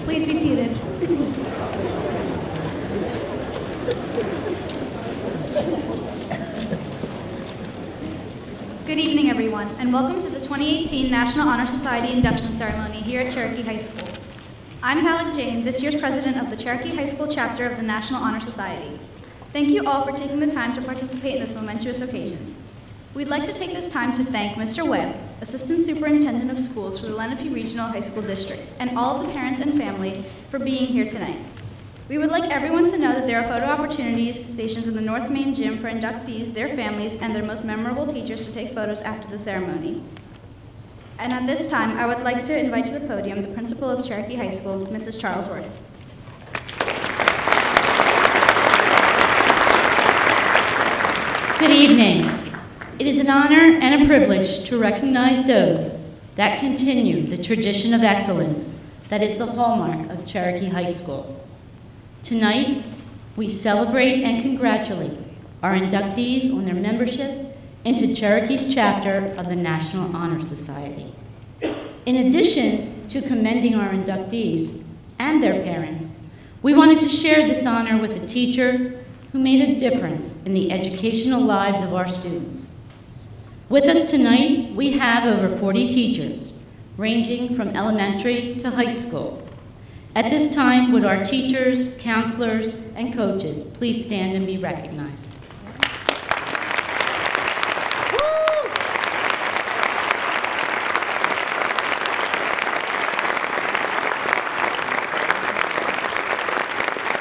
Please be seated. Good evening, everyone, and welcome to the 2018 National Honor Society Induction Ceremony here at Cherokee High School. I'm Halleck Jane, this year's president of the Cherokee High School chapter of the National Honor Society. Thank you all for taking the time to participate in this momentous occasion. We'd like to take this time to thank Mr. Webb, Assistant Superintendent of Schools for the Lenape Regional High School District, and all of the parents and family for being here tonight. We would like everyone to know that there are photo opportunities stations in the North Main Gym for inductees, their families, and their most memorable teachers to take photos after the ceremony. And at this time, I would like to invite to the podium the principal of Cherokee High School, Mrs. Charlesworth. Good evening. It is an honor and a privilege to recognize those that continue the tradition of excellence that is the hallmark of Cherokee High School. Tonight, we celebrate and congratulate our inductees on their membership into Cherokee's chapter of the National Honor Society. In addition to commending our inductees and their parents, we wanted to share this honor with a teacher who made a difference in the educational lives of our students. With us tonight, we have over 40 teachers, ranging from elementary to high school. At this time, would our teachers, counselors, and coaches please stand and be recognized?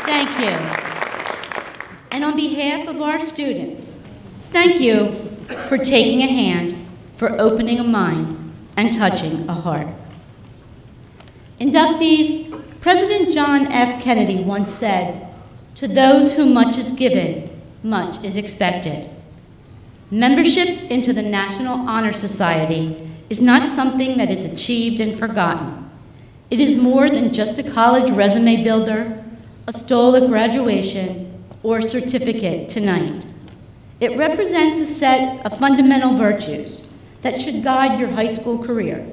Thank you. And on behalf of our students, thank you for taking a hand, for opening a mind, and touching a heart. Inductees, President John F. Kennedy once said, "To those whom much is given, much is expected." Membership into the National Honor Society is not something that is achieved and forgotten. It is more than just a college resume builder, a stole at graduation, or a certificate tonight. It represents a set of fundamental virtues that should guide your high school career.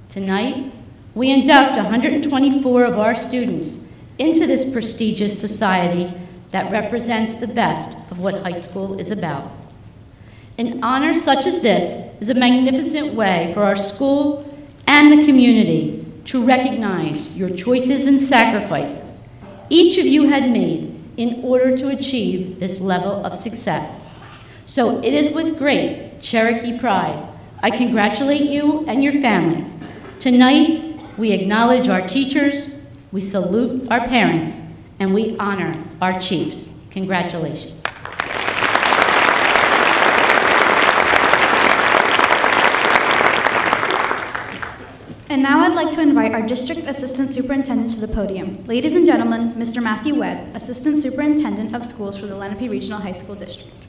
Tonight, we induct 124 of our students into this prestigious society that represents the best of what high school is about. An honor such as this is a magnificent way for our school and the community to recognize your choices and sacrifices each of you had made in order to achieve this level of success. So it is with great Cherokee pride I congratulate you and your families. Tonight, we acknowledge our teachers, we salute our parents, and we honor our chiefs. Congratulations. And now I'd like to invite our District Assistant Superintendent to the podium. Ladies and gentlemen, Mr. Matthew Webb, Assistant Superintendent of Schools for the Lenape Regional High School District.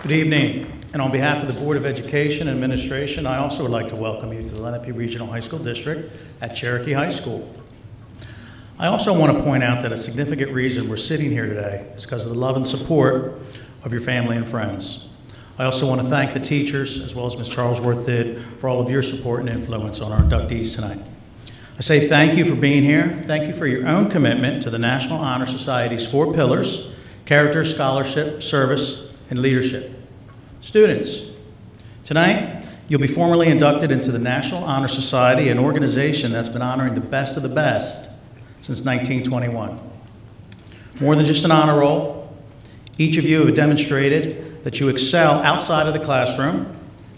Good evening, and on behalf of the Board of Education and Administration, I also would like to welcome you to the Lenape Regional High School District at Cherokee High School. I also want to point out that a significant reason we're sitting here today is because of the love and support of your family and friends. I also want to thank the teachers, as well as Ms. Charlesworth did, for all of your support and influence on our inductees tonight. I say thank you for being here. Thank you for your own commitment to the National Honor Society's 4 pillars: character, scholarship, service, and leadership. Students, tonight you'll be formally inducted into the National Honor Society, an organization that's been honoring the best of the best since 1921. More than just an honor roll, each of you have demonstrated that you excel outside of the classroom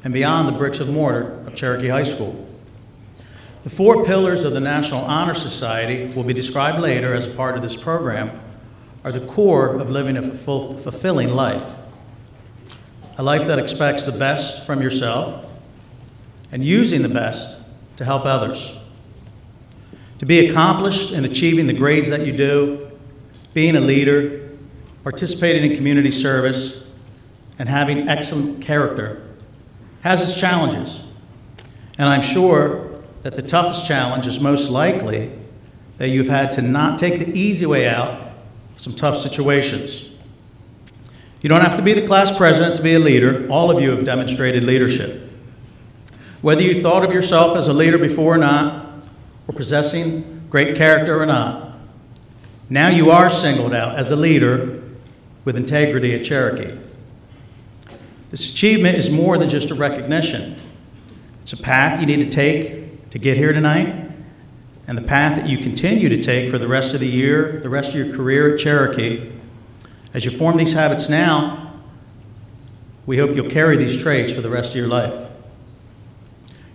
and beyond the bricks of mortar of Cherokee High School. The 4 pillars of the National Honor Society will be described later as a part of this program are the core of living a fulfilling life. A life that expects the best from yourself and using the best to help others. To be accomplished in achieving the grades that you do, being a leader, participating in community service, and having excellent character has its challenges. And I'm sure that the toughest challenge is most likely that you've had to not take the easy way out of some tough situations. You don't have to be the class president to be a leader. All of you have demonstrated leadership. Whether you thought of yourself as a leader before or not, or possessing great character or not, now you are singled out as a leader with integrity at Cherokee. This achievement is more than just a recognition. It's a path you need to take to get here tonight, and the path that you continue to take for the rest of the year, the rest of your career at Cherokee. As you form these habits now, we hope you'll carry these traits for the rest of your life.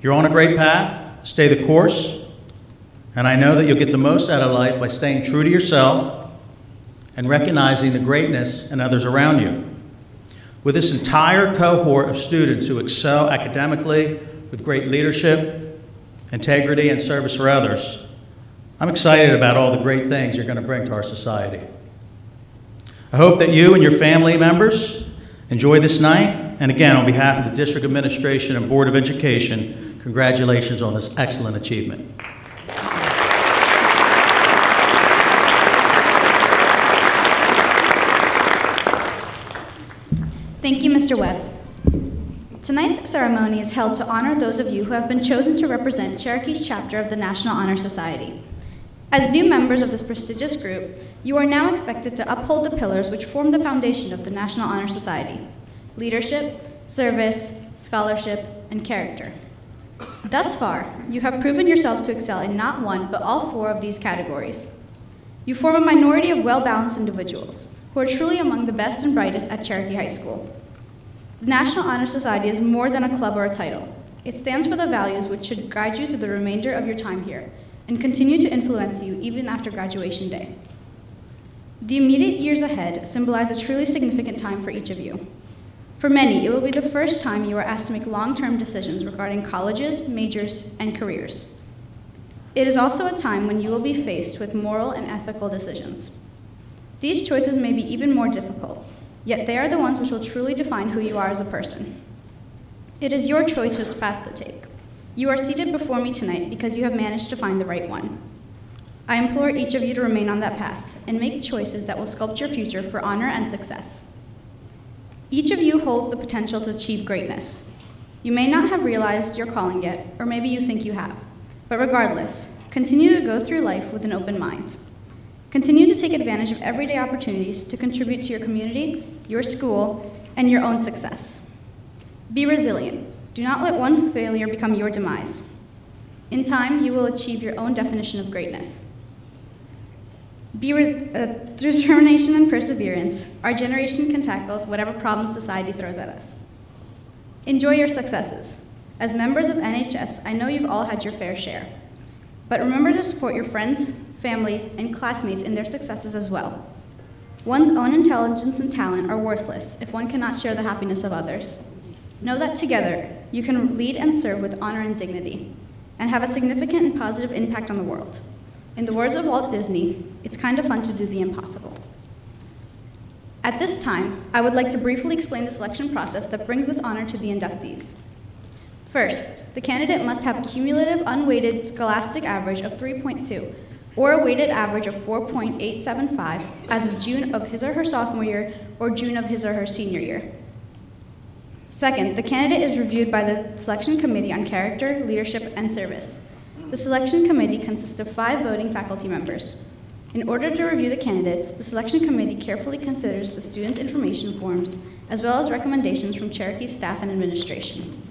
You're on a great path. Stay the course, and I know that you'll get the most out of life by staying true to yourself and recognizing the greatness in others around you. With this entire cohort of students who excel academically with great leadership, integrity, and service for others, I'm excited about all the great things you're going to bring to our society. I hope that you and your family members enjoy this night, and again, on behalf of the District Administration and Board of Education, congratulations on this excellent achievement. Thank you, Mr. Webb. Tonight's ceremony is held to honor those of you who have been chosen to represent Cherokee's chapter of the National Honor Society. As new members of this prestigious group, you are now expected to uphold the pillars which form the foundation of the National Honor Society: leadership, service, scholarship, and character. Thus far, you have proven yourselves to excel in not one, but all four of these categories. You form a minority of well-balanced individuals who are truly among the best and brightest at Cherokee High School. The National Honor Society is more than a club or a title. It stands for the values which should guide you through the remainder of your time here and continue to influence you even after graduation day. The immediate years ahead symbolize a truly significant time for each of you. For many, it will be the first time you are asked to make long-term decisions regarding colleges, majors, and careers. It is also a time when you will be faced with moral and ethical decisions. These choices may be even more difficult, yet they are the ones which will truly define who you are as a person. It is your choice which path to take. You are seated before me tonight because you have managed to find the right one. I implore each of you to remain on that path and make choices that will sculpt your future for honor and success. Each of you holds the potential to achieve greatness. You may not have realized your calling yet, or maybe you think you have, but regardless, continue to go through life with an open mind. Continue to take advantage of everyday opportunities to contribute to your community, your school, and your own success. Be resilient. Do not let one failure become your demise. In time, you will achieve your own definition of greatness. Through determination and perseverance, our generation can tackle whatever problems society throws at us. Enjoy your successes. As members of NHS, I know you've all had your fair share. But remember to support your friends, family, and classmates in their successes as well. One's own intelligence and talent are worthless if one cannot share the happiness of others. Know that together, you can lead and serve with honor and dignity, and have a significant and positive impact on the world. In the words of Walt Disney, it's kind of fun to do the impossible. At this time, I would like to briefly explain the selection process that brings this honor to the inductees. First, the candidate must have a cumulative unweighted scholastic average of 3.2, or a weighted average of 4.875 as of June of his or her sophomore year or June of his or her senior year. Second, the candidate is reviewed by the Selection Committee on Character, Leadership, and Service. The Selection Committee consists of 5 voting faculty members. In order to review the candidates, the Selection Committee carefully considers the students' information forms, as well as recommendations from Cherokee's staff and administration.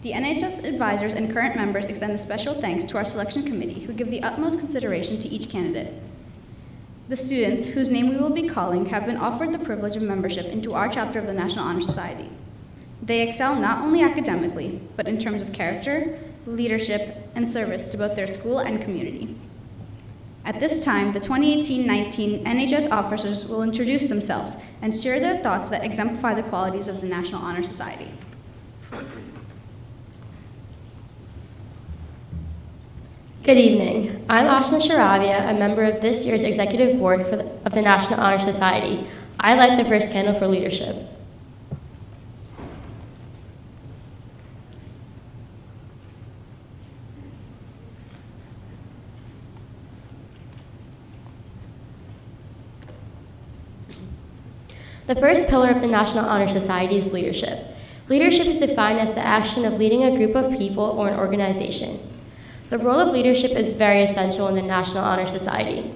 The NHS advisors and current members extend a special thanks to our Selection Committee, who give the utmost consideration to each candidate. The students, whose name we will be calling, have been offered the privilege of membership into our chapter of the National Honor Society. They excel not only academically, but in terms of character, leadership, and service to both their school and community. At this time, the 2018-19 NHS officers will introduce themselves and share their thoughts that exemplify the qualities of the National Honor Society. Good evening. I'm AASHNA SHERAVIA, a member of this year's Executive Board of the National Honor Society. I light the first candle for leadership. The first pillar of the National Honor Society is leadership. Leadership is defined as the action of leading a group of people or an organization. The role of leadership is very essential in the National Honor Society.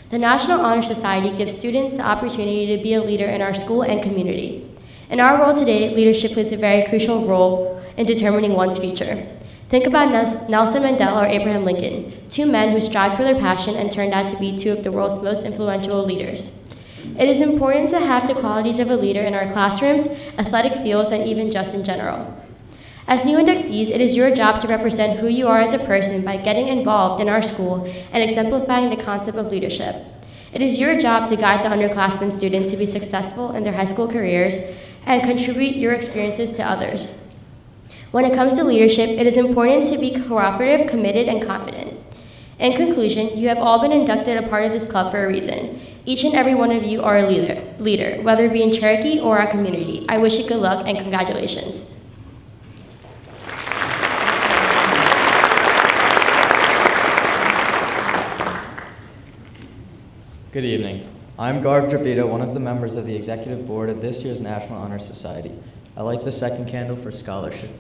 The National Honor Society gives students the opportunity to be a leader in our school and community. In our world today, leadership plays a very crucial role in determining one's future. Think about Nelson Mandela or Abraham Lincoln, two men who strived for their passion and turned out to be two of the world's most influential leaders. It is important to have the qualities of a leader in our classrooms, athletic fields, and even just in general. As new inductees, it is your job to represent who you are as a person by getting involved in our school and exemplifying the concept of leadership. It is your job to guide the underclassmen students to be successful in their high school careers and contribute your experiences to others. When it comes to leadership, it is important to be cooperative, committed, and confident. In conclusion, you have all been inducted a part of this club for a reason. Each and every one of you are a leader, whether it be in Cherokee or our community. I wish you good luck and congratulations. Good evening. I'm GAURAV, DRAVIDA, one of the members of the Executive Board of this year's National Honor Society. I light the second candle for scholarship.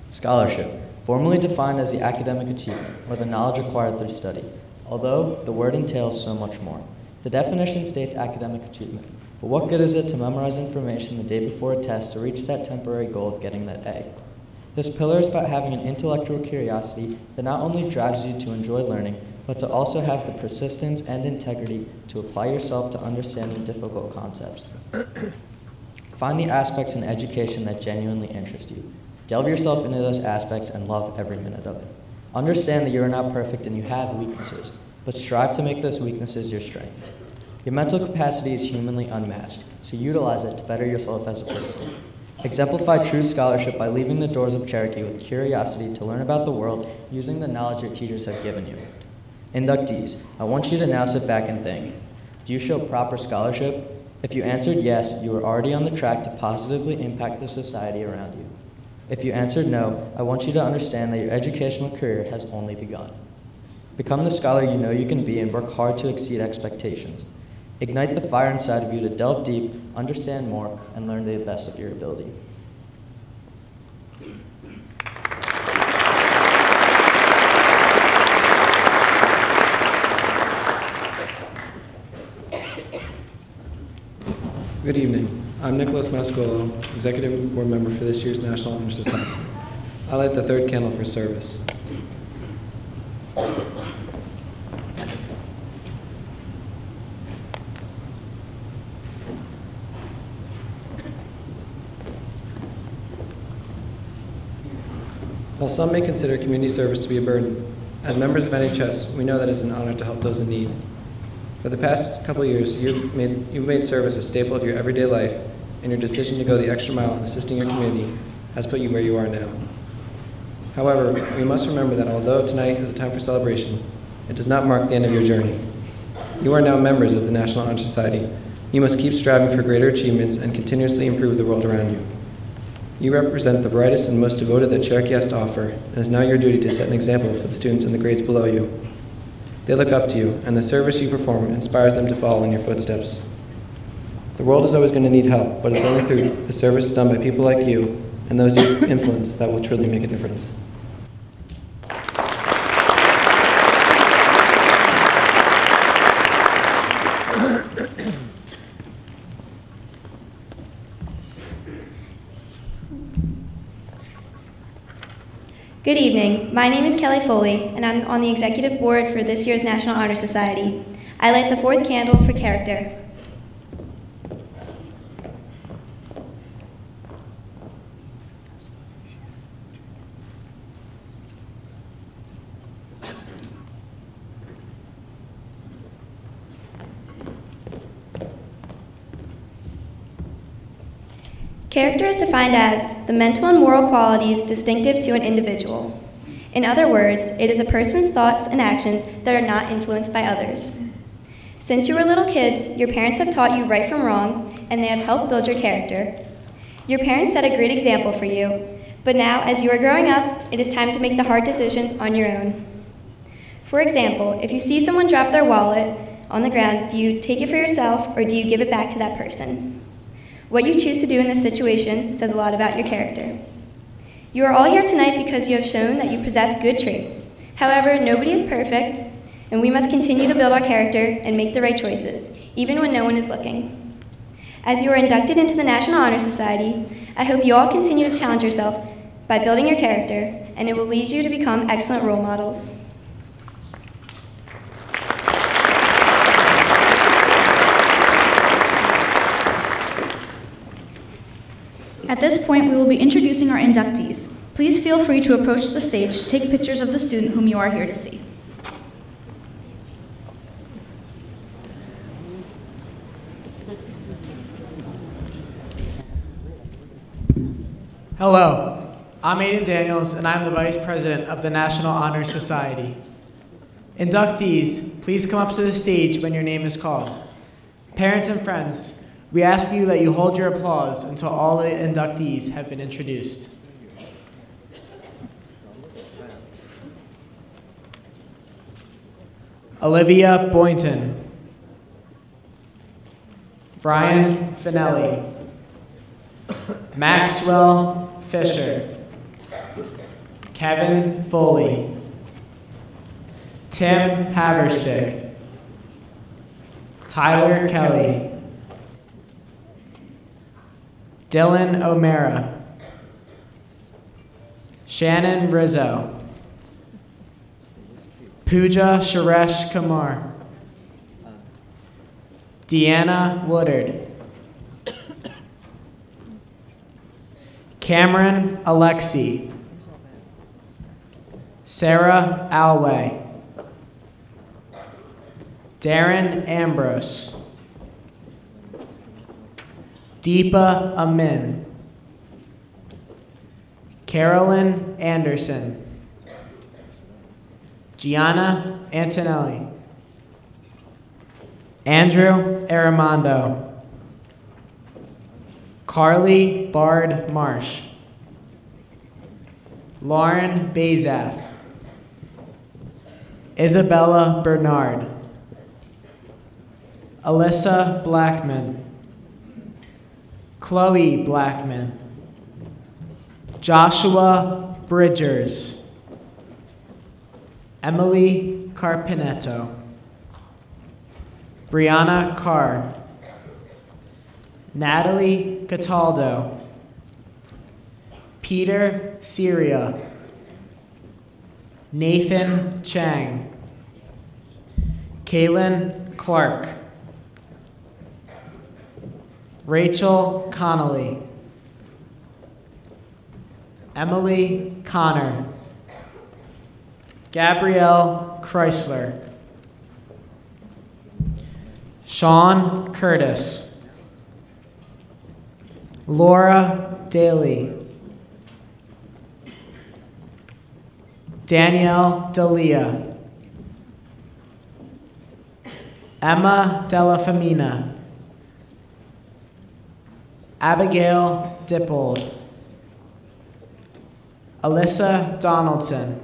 Scholarship, formally defined as the academic achievement or the knowledge acquired through study, although the word entails so much more. The definition states academic achievement, but what good is it to memorize information the day before a test to reach that temporary goal of getting that A? This pillar is about having an intellectual curiosity that not only drives you to enjoy learning, but to also have the persistence and integrity to apply yourself to understanding difficult concepts. Find the aspects in education that genuinely interest you. Delve yourself into those aspects and love every minute of it. Understand that you are not perfect and you have weaknesses, but strive to make those weaknesses your strengths. Your mental capacity is humanly unmatched, so utilize it to better yourself as a person. Exemplify true scholarship by leaving the doors of Cherokee with curiosity to learn about the world using the knowledge your teachers have given you. Inductees, I want you to now sit back and think. Do you show proper scholarship? If you answered yes, you are already on the track to positively impact the society around you. If you answered no, I want you to understand that your educational career has only begun. Become the scholar you know you can be and work hard to exceed expectations. Ignite the fire inside of you to delve deep, understand more, and learn to the best of your ability. Good evening. I'm MASCOLO, Executive Board Member for this year's National Honor Society. I light the third candle for service. While some may consider community service to be a burden, as members of NHS, we know that it's an honor to help those in need. For the past couple of years, you've made service a staple of your everyday life, and your decision to go the extra mile in assisting your community has put you where you are now. However, we must remember that although tonight is a time for celebration, it does not mark the end of your journey. You are now members of the National Honor Society. You must keep striving for greater achievements and continuously improve the world around you. You represent the brightest and most devoted that Cherokee has to offer, and it is now your duty to set an example for the students in the grades below you. They look up to you, and the service you perform inspires them to follow in your footsteps. The world is always going to need help, but it's only through the service done by people like you and those you influence that will truly make a difference. Good evening. My name is Kelly Foley, and I'm on the Executive Board for this year's National Honor Society. I light the fourth candle for character. Character is defined as the mental and moral qualities distinctive to an individual. In other words, it is a person's thoughts and actions that are not influenced by others. Since you were little kids, your parents have taught you right from wrong, and they have helped build your character. Your parents set a great example for you, but now, as you are growing up, it is time to make the hard decisions on your own. For example, if you see someone drop their wallet on the ground, do you take it for yourself or do you give it back to that person? What you choose to do in this situation says a lot about your character. You are all here tonight because you have shown that you possess good traits. However, nobody is perfect, and we must continue to build our character and make the right choices, even when no one is looking. As you are inducted into the National Honor Society, I hope you all continue to challenge yourself by building your character, and it will lead you to become excellent role models. At this point, we will be introducing our inductees. Please feel free to approach the stage to take pictures of the student whom you are here to see. Hello, I'm AIDAN Daniels, and I'm the Vice President of the National Honor Society. Inductees, please come up to the stage when your name is called. Parents and friends, we ask you that you hold your applause until all the inductees have been introduced. Olivia Boynton, Brian Finelli, Maxwell Fisher, Kevin Foley, Tim Haverstick, Tyler Kelly, Dylan O'Mara, Shannon Rizzo, Pooja Suresh Kumar, Deanna Woodard, Cameron Alexi, Sarah Alway, Darren Ambrose, Deepa Amin, Carolyn Anderson, Gianna Antonelli, Andrew Armando, Carly Bard Marsh, Lauren Bazath, Isabella Bernard, Alyssa Blackman, Chloe Blackman, Joshua Bridgers, Emily Carpinetto, Brianna Carr, Natalie Cataldo, Peter Syria, Nathan Chang, Kaylin Clark, Rachel Connolly, Emily Connor, Gabrielle Chrysler, Sean Curtis, Laura Daly, Danielle Dalia, Emma Della Femina, Abigail Dippold, Alyssa Donaldson,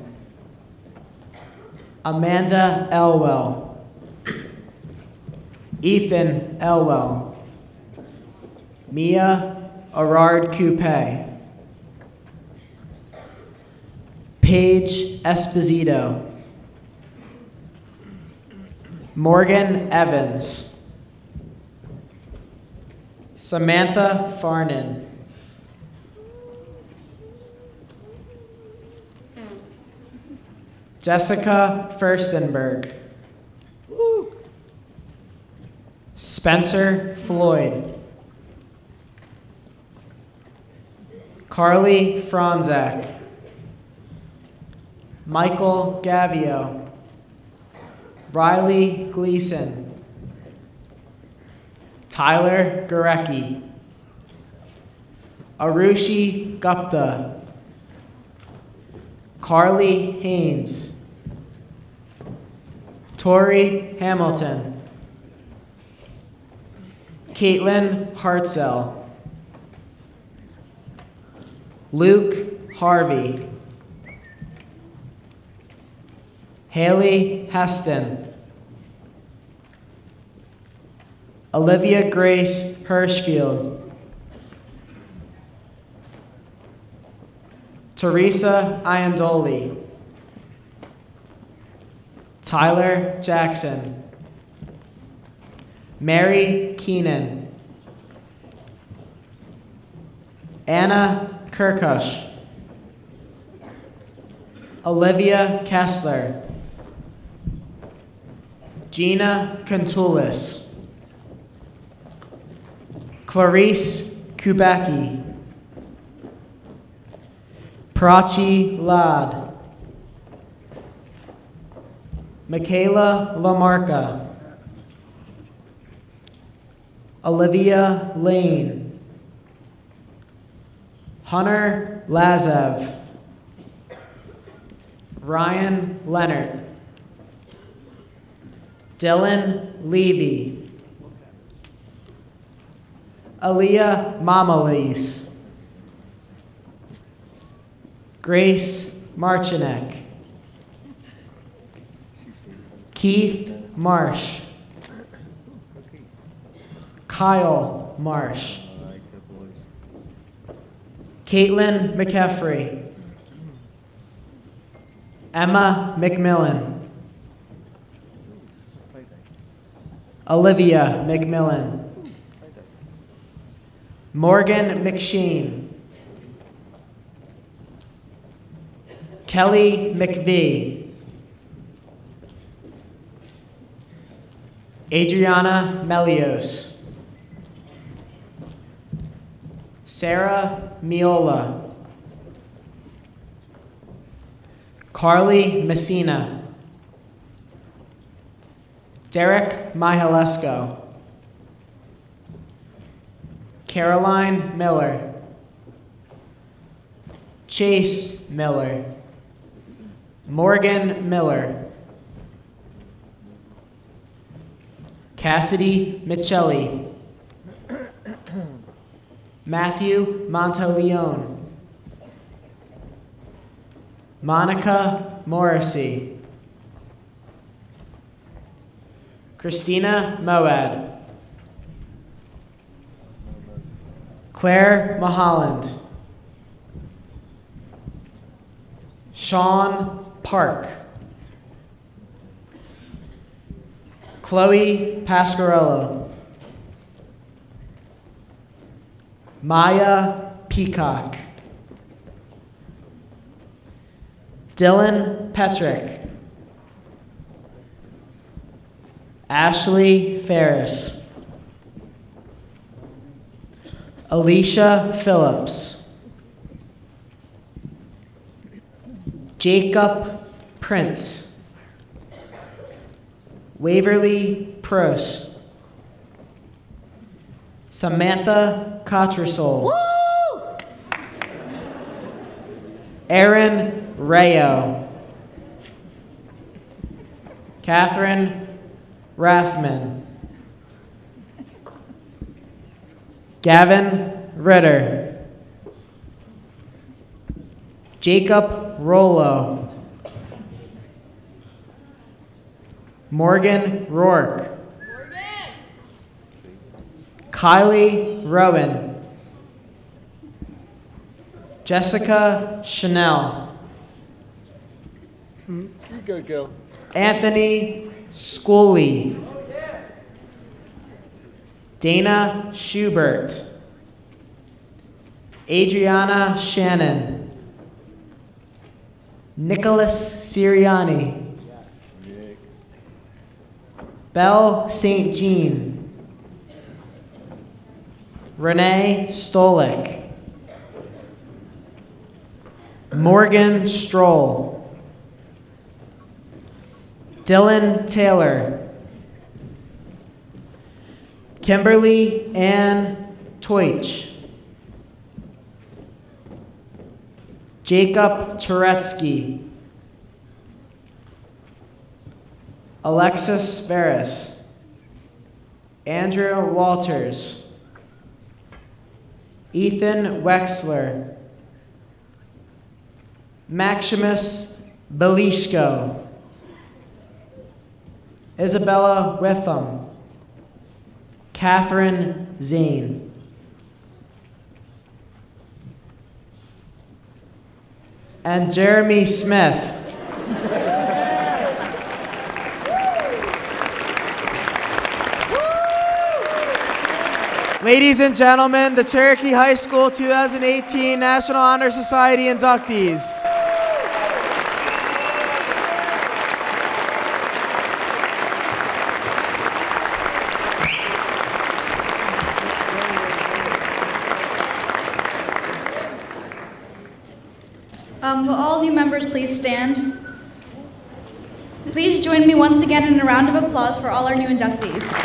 Amanda Elwell, Ethan Elwell, Mia Arard Coupe, Paige Esposito, Morgan Evans, Samantha Farnan, Jessica Furstenberg, Spencer Floyd, Carly Franzak, Michael Gavio, Riley Gleason, Tyler Gurecki, Arushi Gupta, Carly Haynes, Tori Hamilton, Caitlin Hartzell. Luke Harvey. Haley Heston. Olivia Grace Hirschfield. Teresa Iandoli. Tyler Jackson. Mary Keenan. Anna Kirkush. Olivia Kessler. Gina Contulis. Clarice Kubacki. Prachi Lad. Michaela Lamarca. Olivia Lane. Hunter Lazav. Ryan Leonard. Dylan Levy. Aaliyah Mamalis. Grace Marchinek. Keith Marsh. Kyle Marsh. Caitlin McCaffrey. Emma McMillan. Olivia McMillan. Morgan McSheen. Kelly McVie. Adriana Melios. Sarah Miola. Carly Messina. Derek Mihalesko. Caroline Miller. Chase Miller. Morgan Miller. Cassidy Michelli. Matthew Monteleone. Monica Morrissey. Christina Moad. Claire Maholland. Sean Park. Chloe Pasquarello. Maya Peacock. Dylan Petrick. Ashley Ferris. Alicia Phillips. Jacob Prince. Waverly Prost. Samantha Cottrasole. Aaron Rayo. Catherine Rathman. Gavin Ritter. Jacob Rollo. Morgan Rourke. Kylie Rowan. Jessica Chanel. You go, girl. Anthony Scully. Dana Schubert. Adriana Shannon. Nicholas Siriani. Belle St. Jean. Renee Stolik. Morgan Stroll. Dylan Taylor. Kimberly Ann Teutsch. Jacob Turetsky. Alexis Veras. Andrew Walters, Ethan Wexler, Maximus Belishko, Isabella Witham, Catherine Zane. And Jeremy Smith. Ladies and gentlemen, the Cherokee High School 2018 National Honor Society inductees. Will all new members please stand? Please join me once again in a round of applause for all our new inductees.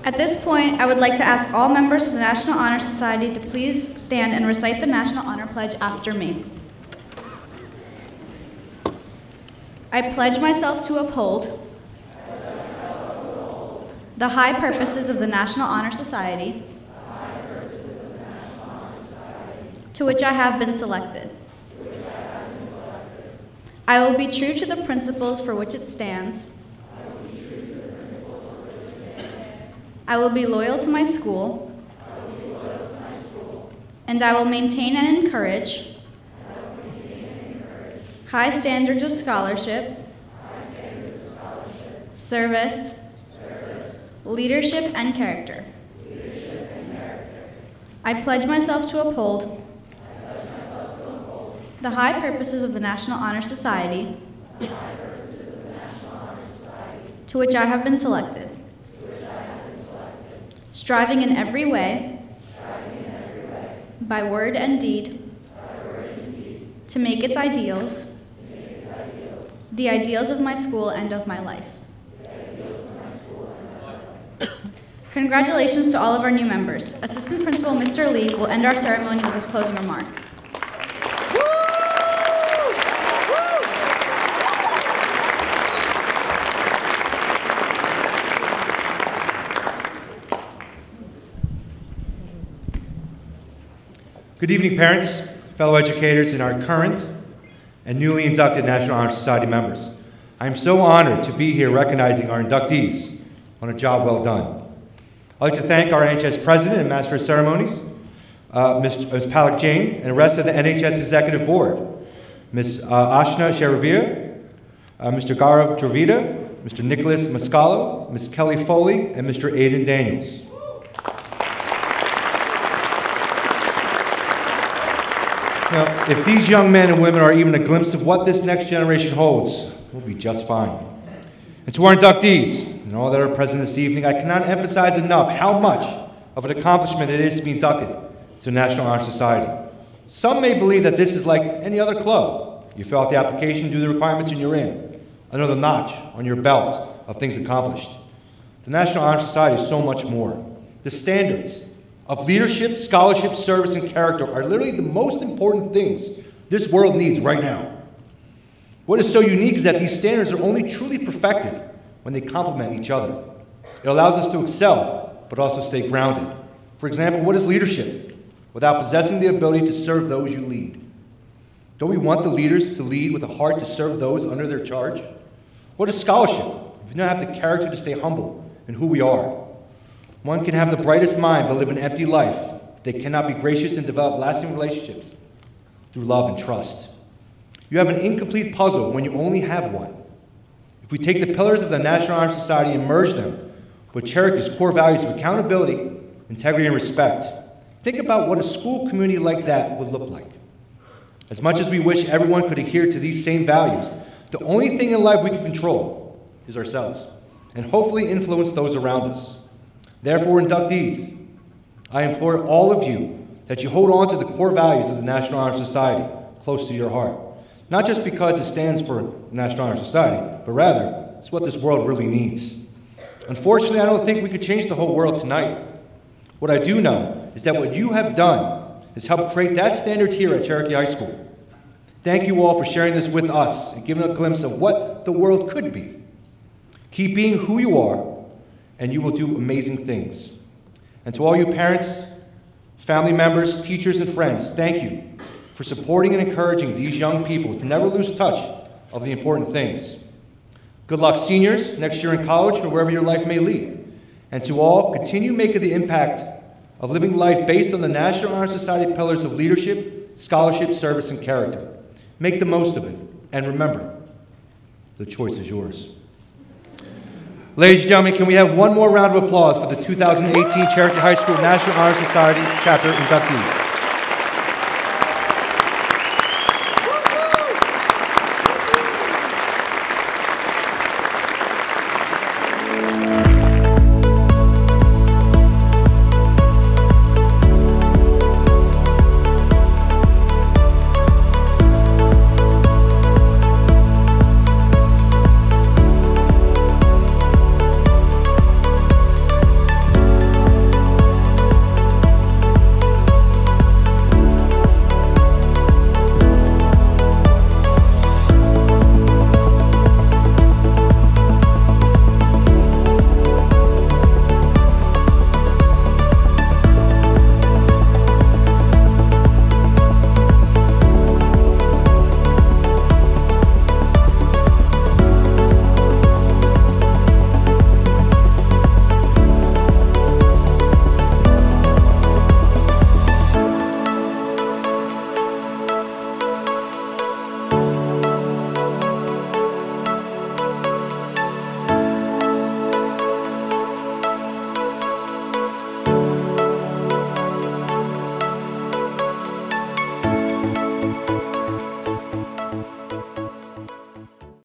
At this point, I would like to ask all members of the National Honor Society to please stand and recite the National Honor Pledge after me. I pledge myself to uphold the high purposes of the National Honor Society to which I have been selected. I will be true to the principles for which it stands. I will be loyal to my school, and I will maintain and encourage high standards of scholarship, service, leadership, and character. I pledge myself to uphold the high purposes of the National Honor Society to which I have been selected. Striving in every way, by word and deed, to make its ideals, the ideals of my school and of my life. Congratulations to all of our new members. Assistant Principal Mr. Lee will end our ceremony with his closing remarks. Good evening, parents, fellow educators, and our current and newly inducted National Honor Society members. I am so honored to be here recognizing our inductees on a job well done. I'd like to thank our NHS President and Master of Ceremonies, Ms. Palak Jain, and the rest of the NHS Executive Board, Ms. AASHNA SHERAVIA, Mr. GAURAV DRAVIDA, Mr. Nicholas MASCOLO, Ms. Kelly FOLEY, and Mr. AIDAN Daniels. Now, if these young men and women are even a glimpse of what this next generation holds, we'll be just fine. And to our inductees, and all that are present this evening, I cannot emphasize enough how much of an accomplishment it is to be inducted to the National Honor Society. Some may believe that this is like any other club. You fill out the application, do the requirements, and you're in. Another notch on your belt of things accomplished. The National Honor Society is so much more. The standards of leadership, scholarship, service, and character are literally the most important things this world needs right now. What is so unique is that these standards are only truly perfected when they complement each other. It allows us to excel, but also stay grounded. For example, what is leadership? Without possessing the ability to serve those you lead. Don't we want the leaders to lead with a heart to serve those under their charge? What is scholarship if you don't have the character to stay humble in who we are? One can have the brightest mind but live an empty life. They cannot be gracious and develop lasting relationships through love and trust. You have an incomplete puzzle when you only have one. If we take the pillars of the National Honor Society and merge them with Cherokee's core values of accountability, integrity, and respect, think about what a school community like that would look like. As much as we wish everyone could adhere to these same values, the only thing in life we can control is ourselves, and hopefully influence those around us. Therefore, inductees, I implore all of you that you hold on to the core values of the National Honor Society close to your heart. Not just because it stands for the National Honor Society, but rather, it's what this world really needs. Unfortunately, I don't think we could change the whole world tonight. What I do know is that what you have done is help create that standard here at Cherokee High School. Thank you all for sharing this with us and giving a glimpse of what the world could be. Keep being who you are, and you will do amazing things. And to all you parents, family members, teachers, and friends, thank you for supporting and encouraging these young people to never lose touch of the important things. Good luck, seniors, next year in college or wherever your life may lead. And to all, continue making the impact of living life based on the National Honor Society pillars of leadership, scholarship, service, and character. Make the most of it. And remember, the choice is yours. Ladies and gentlemen, can we have one more round of applause for the 2018 Cherokee High School National Honor Society Chapter inductees?